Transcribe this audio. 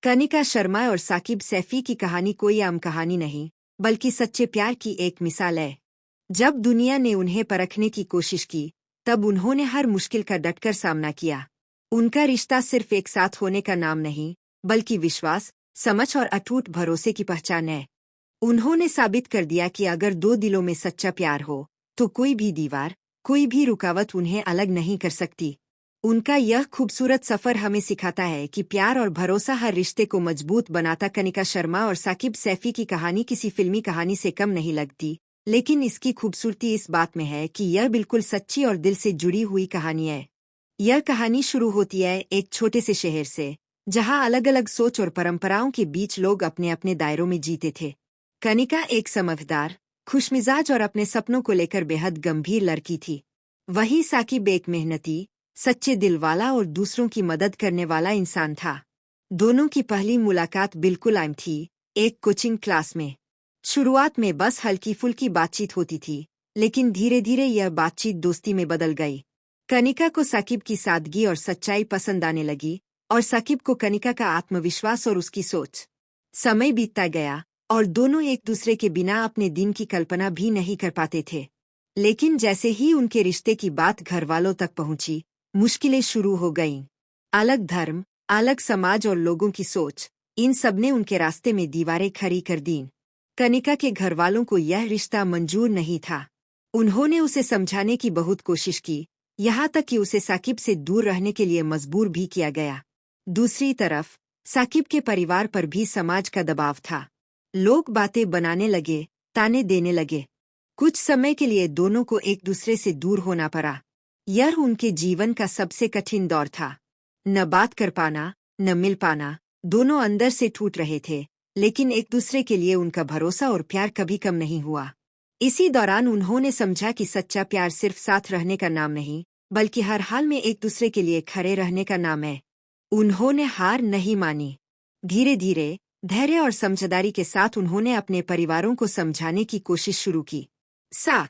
कनिका शर्मा और साकिब सैफी की कहानी कोई आम कहानी नहीं, बल्कि सच्चे प्यार की एक मिसाल है। जब दुनिया ने उन्हें परखने की कोशिश की, तब उन्होंने हर मुश्किल का डटकर सामना किया। उनका रिश्ता सिर्फ एक साथ होने का नाम नहीं, बल्कि विश्वास, समझ और अटूट भरोसे की पहचान है। उन्होंने साबित कर दिया कि अगर दो दिलों में सच्चा प्यार हो, तो कोई भी दीवार, कोई भी रुकावट उन्हें अलग नहीं कर सकती। उनका यह खूबसूरत सफर हमें सिखाता है कि प्यार और भरोसा हर रिश्ते को मजबूत बनाता। कनिका शर्मा और साकिब सैफी की कहानी किसी फिल्मी कहानी से कम नहीं लगती, लेकिन इसकी खूबसूरती इस बात में है कि यह बिल्कुल सच्ची और दिल से जुड़ी हुई कहानी है। यह कहानी शुरू होती है एक छोटे से शहर से, जहां अलग अलग सोच और परंपराओं के बीच लोग अपने अपने दायरों में जीते थे। कनिका एक समझदार, खुशमिजाज और अपने सपनों को लेकर बेहद गंभीर लड़की थी। वहीं साकिब एक मेहनती, सच्चे दिल वाला और दूसरों की मदद करने वाला इंसान था। दोनों की पहली मुलाकात बिल्कुल आम थी, एक कोचिंग क्लास में। शुरुआत में बस हल्की फुल्की बातचीत होती थी, लेकिन धीरे धीरे यह बातचीत दोस्ती में बदल गई। कनिका को साकिब की सादगी और सच्चाई पसंद आने लगी, और साकिब को कनिका का आत्मविश्वास और उसकी सोच। समय बीतता गया, और दोनों एक दूसरे के बिना अपने दिन की कल्पना भी नहीं कर पाते थे। लेकिन जैसे ही उनके रिश्ते की बात घर वालों तक पहुंची, मुश्किलें शुरू हो गईं। अलग धर्म, अलग समाज और लोगों की सोच, इन सब ने उनके रास्ते में दीवारें खड़ी कर दीं। कनिका के घर वालों को यह रिश्ता मंजूर नहीं था। उन्होंने उसे समझाने की बहुत कोशिश की, यहाँ तक कि उसे साकिब से दूर रहने के लिए मजबूर भी किया गया। दूसरी तरफ साकिब के परिवार पर भी समाज का दबाव था। लोग बातें बनाने लगे, ताने देने लगे। कुछ समय के लिए दोनों को एक दूसरे से दूर होना पड़ा। यह उनके जीवन का सबसे कठिन दौर था। न बात कर पाना, न मिल पाना, दोनों अंदर से टूट रहे थे, लेकिन एक दूसरे के लिए उनका भरोसा और प्यार कभी कम नहीं हुआ। इसी दौरान उन्होंने समझा कि सच्चा प्यार सिर्फ साथ रहने का नाम नहीं, बल्कि हर हाल में एक दूसरे के लिए खड़े रहने का नाम है। उन्होंने हार नहीं मानी। धीरे धीरे, धैर्य और समझदारी के साथ उन्होंने अपने परिवारों को समझाने की कोशिश शुरू की। साक